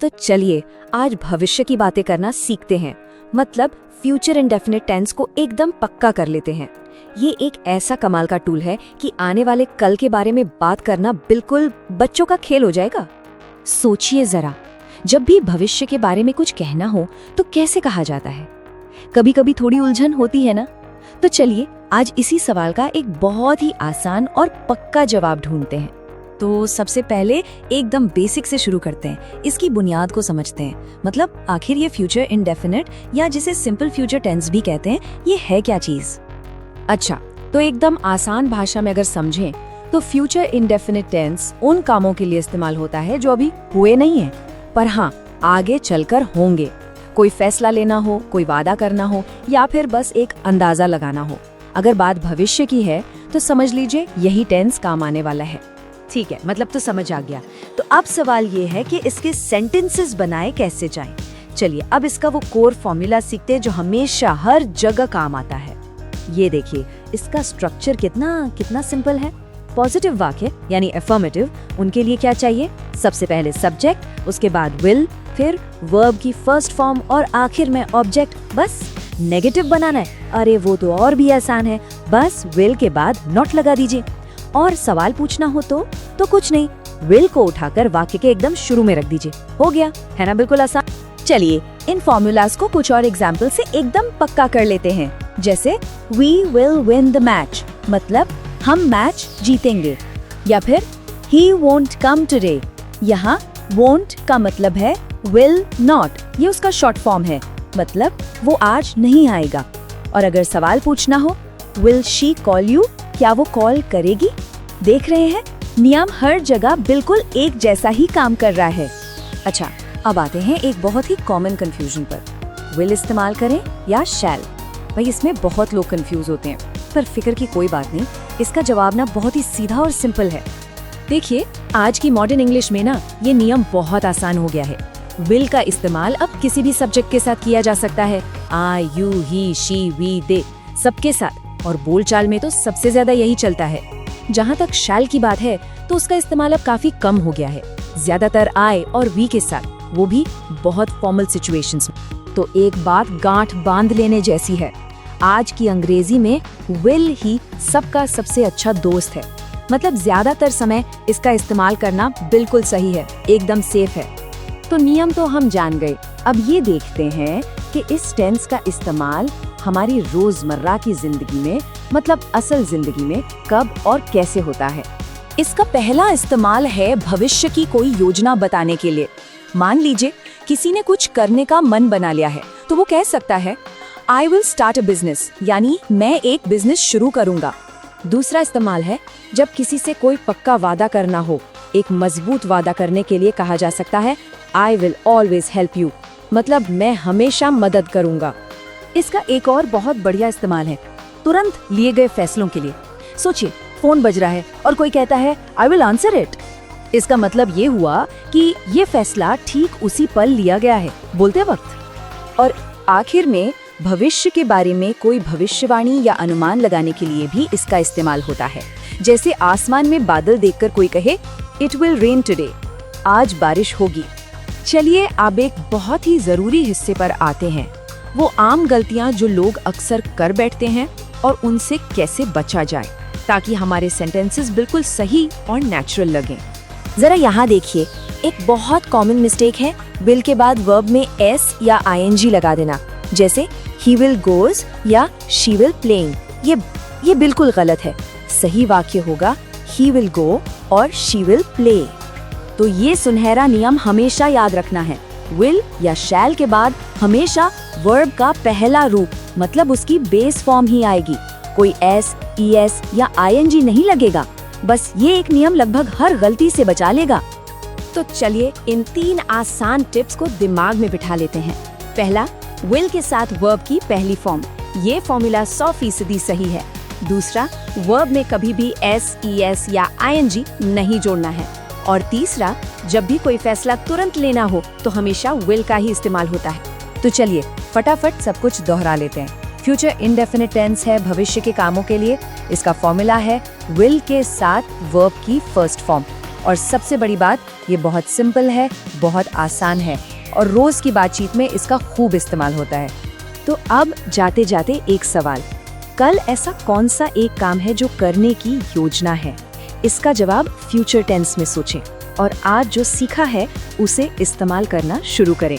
तो चलिए आज भविष्य की बातें करना सीखते हैं, मतलब फ्यूचर इंडेफिनिट टेंस को एकदम पक्का कर लेते हैं। ये एक ऐसा कमाल का टूल है कि आने वाले कल के बारे में बात करना बिल्कुल बच्चों का खेल हो जाएगा। सोचिए जरा, जब भी भविष्य के बारे में कुछ कहना हो तो कैसे कहा जाता है? कभी कभी थोड़ी उलझन होती है ना। तो चलिए आज इसी सवाल का एक बहुत ही आसान और पक्का जवाब ढूंढते हैं। तो सबसे पहले एकदम बेसिक से शुरू करते हैं, इसकी बुनियाद को समझते हैं। मतलब आखिर ये फ्यूचर इंडेफिनिट या जिसे सिंपल फ्यूचर टेंस भी कहते हैं, ये है क्या चीज? अच्छा, तो एकदम आसान भाषा में अगर समझें तो फ्यूचर इंडेफिनिट टेंस उन कामों के लिए इस्तेमाल होता है जो अभी हुए नहीं है, पर हाँ आगे चलकर होंगे। कोई फैसला लेना हो, कोई वादा करना हो, या फिर बस एक अंदाजा लगाना हो। अगर बात भविष्य की है तो समझ लीजिए यही टेंस काम आने वाला है। ठीक है, मतलब तो समझ आ गया। तो अब सवाल ये है कि इसके सेंटेंसेस बनाए कैसे जाएं। चलिए अब इसका वो कोर फॉर्मूला सीखते हैं जो हमेशा हर जगह काम आता है। ये देखिए, इसका स्ट्रक्चर कितना सिंपल है। पॉजिटिव वाक्य यानी अफर्मेटिव, उनके लिए क्या चाहिए? सबसे पहले सब्जेक्ट, उसके बाद विल, फिर वर्ब की फर्स्ट फॉर्म और आखिर में ऑब्जेक्ट। बस नेगेटिव बनाना है, अरे वो तो और भी आसान है, बस विल के बाद नॉट लगा दीजिए। और सवाल पूछना हो तो कुछ नहीं, विल को उठाकर वाक्य के एकदम शुरू में रख दीजिए। हो गया, है ना बिल्कुल आसान। चलिए इन फॉर्मूलाज को कुछ और एग्जाम्पल से एकदम पक्का कर लेते हैं। जैसे We will win the match, मतलब हम मैच जीतेंगे। या फिर He won't come today, यहाँ won't का मतलब है will not, ये उसका शॉर्ट फॉर्म है, मतलब वो आज नहीं आएगा। और अगर सवाल पूछना हो Will she call you, क्या वो कॉल करेगी? देख रहे हैं, नियम हर जगह बिल्कुल एक जैसा ही काम कर रहा है। अच्छा, अब आते हैं एक बहुत ही कॉमन कंफ्यूजन पर, विल इस्तेमाल करें या शैल। भाई इसमें बहुत लोग कंफ्यूज होते हैं, पर फिक्र की कोई बात नहीं, इसका जवाब ना बहुत ही सीधा और सिंपल है। देखिए आज की मॉडर्न इंग्लिश में ना ये नियम बहुत आसान हो गया है। विल का इस्तेमाल अब किसी भी सब्जेक्ट के साथ किया जा सकता है, आई, यू, ही, शी, वी, दे, सबके साथ। और बोलचाल में तो सबसे ज्यादा यही चलता है। जहाँ तक शैल की बात है तो उसका इस्तेमाल अब काफी कम हो गया है, ज्यादातर आई और वी के साथ, वो भी बहुत फॉर्मल सिचुएशंस में। तो एक बात गांठ बांध लेने जैसी है, आज की अंग्रेजी में विल ही सबका सबसे अच्छा दोस्त है। मतलब ज्यादातर समय इसका इस्तेमाल करना बिल्कुल सही है, एकदम सेफ है। तो नियम तो हम जान गए, अब ये देखते हैं कि इस टेंस का इस्तेमाल हमारी रोजमर्रा की जिंदगी में, मतलब असल जिंदगी में कब और कैसे होता है। इसका पहला इस्तेमाल है भविष्य की कोई योजना बताने के लिए। मान लीजिए किसी ने कुछ करने का मन बना लिया है, तो वो कह सकता है I will start a business, यानी मैं एक बिजनेस शुरू करूंगा। दूसरा इस्तेमाल है जब किसी से कोई पक्का वादा करना हो, एक मजबूत वादा करने के लिए कहा जा सकता है I will always help you, मतलब मैं हमेशा मदद करूंगा। इसका एक और बहुत बढ़िया इस्तेमाल है तुरंत लिए गए फैसलों के लिए। सोचिए फोन बज रहा है और कोई कहता है I will answer it। इसका मतलब ये हुआ कि ये फैसला ठीक उसी पल लिया गया है, बोलते वक्त। और आखिर में भविष्य के बारे में कोई भविष्यवाणी या अनुमान लगाने के लिए भी इसका इस्तेमाल होता है। जैसे आसमान में बादल देखकर कोई कहे It will rain today, आज बारिश होगी। चलिए अब एक बहुत ही जरूरी हिस्से पर आते हैं, वो आम गलतियां जो लोग अक्सर कर बैठते हैं और उनसे कैसे बचा जाए ताकि हमारे सेंटेंसेस बिल्कुल सही और नेचुरल लगें। जरा यहाँ देखिए, एक बहुत कॉमन मिस्टेक है विल के बाद वर्ब में एस या आईएनजी लगा देना। जैसे he will goes या she will playing, ये बिल्कुल गलत है। सही वाक्य होगा he will go और she will play। तो ये सुनहरा नियम हमेशा याद रखना है, विल या शैल के बाद हमेशा वर्ब का पहला रूप, मतलब उसकी बेस फॉर्म ही आएगी। कोई एस, ईएस या आईएनजी नहीं लगेगा। बस ये एक नियम लगभग हर गलती से बचा लेगा। तो चलिए इन 3 आसान टिप्स को दिमाग में बिठा लेते हैं। पहला, विल के साथ वर्ब की पहली फॉर्म, ये फॉर्मूला 100% सही है। दूसरा, वर्ब में कभी भी एस, ईएस या आईएनजी नहीं जोड़ना है। और तीसरा, जब भी कोई फैसला तुरंत लेना हो तो हमेशा विल का ही इस्तेमाल होता है। तो चलिए फटाफट सब कुछ दोहरा लेते हैं। फ्यूचर इंडेफिनिट टेंस है भविष्य के कामों के लिए, इसका फॉर्मूला है विल के साथ वर्ब की फर्स्ट फॉर्म। और सबसे बड़ी बात, ये बहुत सिंपल है, बहुत आसान है और रोज की बातचीत में इसका खूब इस्तेमाल होता है। तो अब जाते जाते एक सवाल, कल ऐसा कौन सा एक काम है जो करने की योजना है? इसका जवाब फ्यूचर टेंस में सोचें और आज जो सीखा है उसे इस्तेमाल करना शुरू करें।